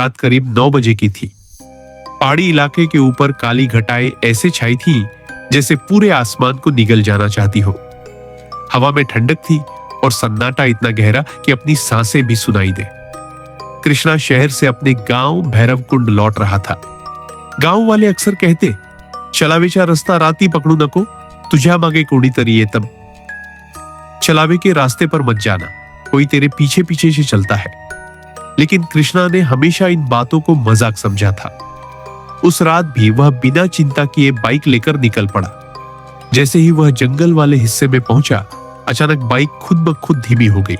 रात करीब 9 बजे की थी। पहाड़ी इलाके के ऊपर काली घटाएं ऐसे छाई थी जैसे पूरे आसमान को निगल जाना चाहती हो। हवा में ठंडक थी और सन्नाटा इतना गहरा कि अपनी सांसें भी सुनाई दे। कृष्णा शहर से अपने गांव भैरवकुंड लौट रहा था। गांव वाले अक्सर कहते, चलावेचा रस्ता राती पकड़ू नको, तुझ्या मागे कोणीतरी येतं। चलावे के रास्ते पर मत जाना, कोई तेरे पीछे पीछे से चलता है। लेकिन कृष्णा ने हमेशा इन बातों को मजाक समझा था। उस रात भी वह बिना चिंता किए बाइक लेकर निकल पड़ा। जैसे ही वह जंगल वाले हिस्से में पहुंचा, अचानक बाइक खुद ब खुद धीमी हो गई।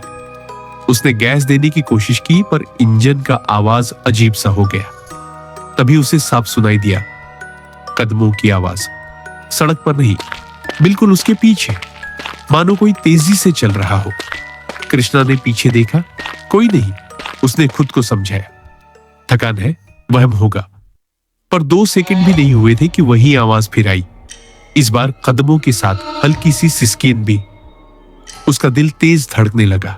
उसने गैस देने की कोशिश की पर इंजन का आवाज अजीब सा हो गया। तभी उसे साफ सुनाई दिया कदमों की आवाज। सड़क पर नहीं, बिल्कुल उसके पीछे, मानो कोई तेजी से चल रहा हो। कृष्णा ने पीछे देखा, कोई नहीं। उसने खुद को समझाया, थकान है, वहम होगा। पर 2 सेकंड भी नहीं हुए थे कि वही आवाज फिर आई। इस बार कदमों के साथ हल्की सी सिसकीन भी। उसका दिल तेज धड़कने लगा।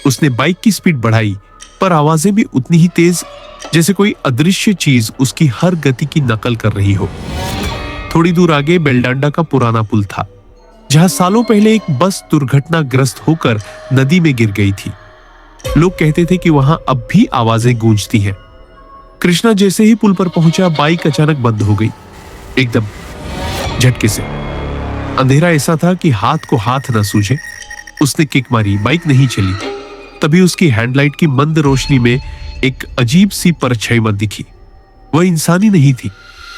उसने बाइक की स्पीड बढ़ाई, पर आवाजें भी उतनी ही तेज, जैसे कोई अदृश्य चीज उसकी हर गति की नकल कर रही हो। थोड़ी दूर आगे बेलडांडा का पुराना पुल था, जहां सालों पहले एक बस दुर्घटनाग्रस्त होकर नदी में गिर गई थी। लोग कहते थे कि वहां अब भी आवाजें गूंजती हैं। कृष्णा जैसे ही पुल पर पहुंचा, बाइक अचानक बंद हो गई, एकदम झटके से। अंधेरा ऐसा था कि हाथ को हाथ न सूझे। उसने किक मारी, बाइक नहीं चली। तभी उसकी हेडलाइट की मंद रोशनी में एक अजीब सी परछाई दिखी। वह इंसानी नहीं थी,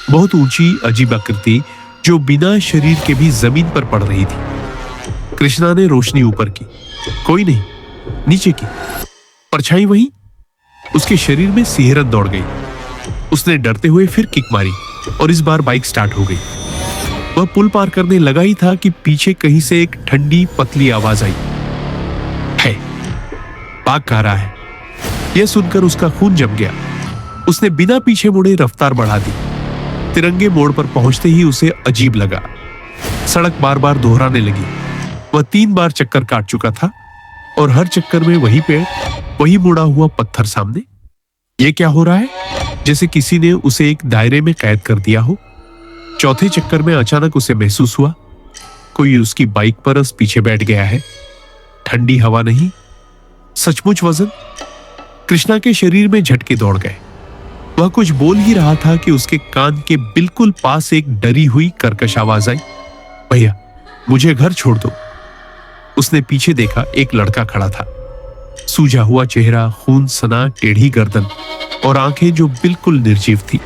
बहुत ऊंची अजीब आकृति जो बिना शरीर के भी जमीन पर पड़ रही थी। कृष्णा ने रोशनी ऊपर की, कोई नहीं। नीचे की परछाई वही। उसके शरीर में सिहरन दौड़ गई। उसने डरते हुए फिर किक मारी और इस बार बाइक स्टार्ट हो गई। वह पुल पार करने लगा ही था कि पीछे कहीं से एक ठंडी पतली आवाज आई, है, भाग कह रहा है। यह सुनकर उसका खून जम गया। उसने बिना पीछे मुड़े रफ्तार बढ़ा दी। तिरंगे मोड़ पर पहुंचते ही उसे अजीब लगा। सड़क बार बार दोहराने लगी। वह 3 बार चक्कर काट चुका था और हर चक्कर में वही पेड़, वही मुड़ा हुआ पत्थर सामने। यह क्या हो रहा है? जैसे किसी ने उसे एक दायरे में कैद कर दिया हो। चौथे चक्कर में अचानक उसे महसूस हुआ कोई उसकी बाइक पर पीछे बैठ गया है। ठंडी हवा नहीं, सचमुच वजन। कृष्णा के शरीर में झटके दौड़ गए। वह कुछ बोल ही रहा था कि उसके कान के बिल्कुल पास एक डरी हुई कर्कश आवाज आई, भैया मुझे घर छोड़ दो। उसने पीछे देखा, एक लड़का खड़ा था। सूजा हुआ चेहरा, खून सना टेढ़ी गर्दन और आंखें जो बिल्कुल निर्जीव थी।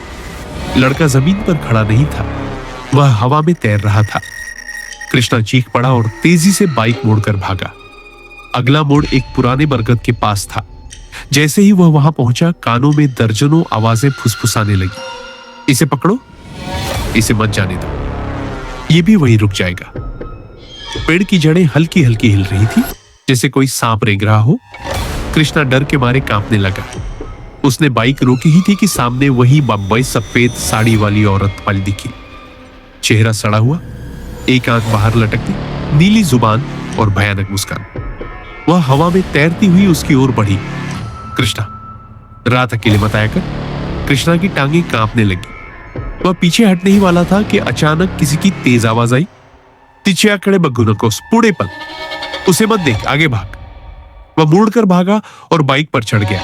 लड़का जमीन पर खड़ा नहीं था, वह हवा में तैर रहा था। कृष्णा चीख पड़ा और तेजी से बाइक मोड़कर भागा। अगला मोड़ एक पुराने बरगद के पास था। जैसे ही वह वहां पहुंचा, कानों में दर्जनों आवाजें फुसफुसाने लगी, इसे पकड़ो, इसे मत जाने दो, ये भी वहीं रुक जाएगा। पेड़ की जड़ें हल्की हल्की हिल रही थी, जैसे कोई सांप रेंग रहा हो। कृष्णा डर के मारे कांपने लगा। उसने बाइक रोकी ही थी कि सामने वही बम्बई सफेद साड़ी वाली औरत पल दिखी। चेहरा सड़ा हुआ, एक आंख बाहर लटकती, नीली जुबान और भयानक मुस्कान। वह हवा में तैरती हुई उसकी ओर बढ़ी। कृष्णा, रात अकेले मत आया कर। कृष्णा की टांगें कांपने लगी। वह पीछे हटने ही वाला था कि अचानक किसी की तेज आवाज आई, तिच्याकडे बघू नकोस, पुढे पल, उसे मत देख, आगे भाग। वह मुड़कर भागा और बाइक पर चढ़ गया।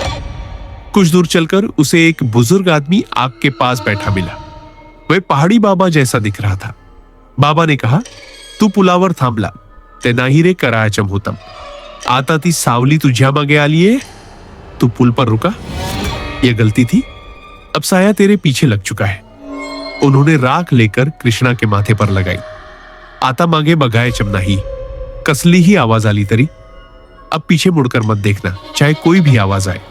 कुछ दूर चलकर उसे एक बुजुर्ग आदमी आग के पास बैठा मिला। वह पहाड़ी बाबा जैसा दिख रहा था। बाबा ने कहा, तू पुलावर थांबला, ते नाही रे करायचम होतम। आता ती सावली तुझ्या मागे आलीये, तू पुल पर रुका। यह गलती थी, अब साया तेरे पीछे लग चुका है। उन्होंने राख लेकर कृष्णा के माथे पर लगाई। आता मागे बघायचम नाही, कसली ही आवाज आली तरी, अब पीछे मुड़कर मत देखना, चाहे कोई भी आवाज आए।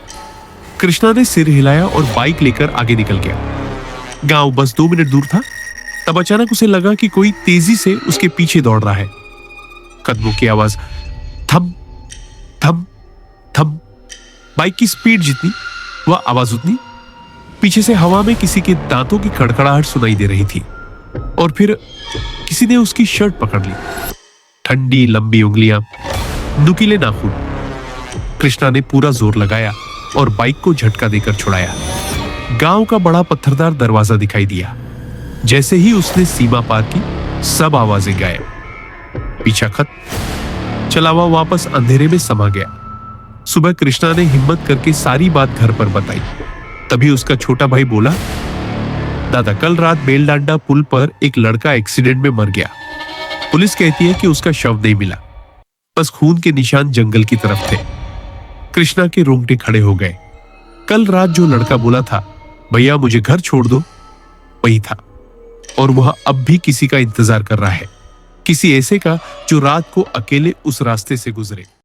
कृष्णा ने सिर हिलाया और बाइक लेकर आगे निकल गया। गांव बस 2 मिनट दूर था। तब अचानक उसे लगा कि कोई तेजी से उसके पीछे दौड़ रहा है। कदमों की आवाज, थम थम थम। बाइक की स्पीड जितनी, वह आवाज उतनी। पीछे से हवा में किसी के दांतों की खड़खड़ाहट सुनाई दे रही थी और फिर किसी ने उसकी शर्ट पकड़ ली। ठंडी लंबी उंगलियां, नुकीले नाखून। कृष्णा ने पूरा जोर लगाया और बाइक को झटका देकर छुड़ाया। गांव का बड़ा पत्थरदार दरवाजा दिखाई दिया। जैसे ही उसने सीमा पार की, सब आवाजें गायब। पीछा खत्म। चलावा वापस अंधेरे में समा गया। सुबह कृष्णा ने हिम्मत करके सारी बात घर पर बताई। तभी उसका छोटा भाई बोला, दादा कल रात बेलडांडा पुल पर एक लड़का एक्सीडेंट में मर गया। पुलिस कहती है कि उसका शव नहीं मिला, बस खून के निशान जंगल की तरफ थे। कृष्णा के रोंगटे खड़े हो गए। कल रात जो लड़का बोला था, भैया मुझे घर छोड़ दो, वही था। और वह अब भी किसी का इंतजार कर रहा है, किसी ऐसे का जो रात को अकेले उस रास्ते से गुजरे।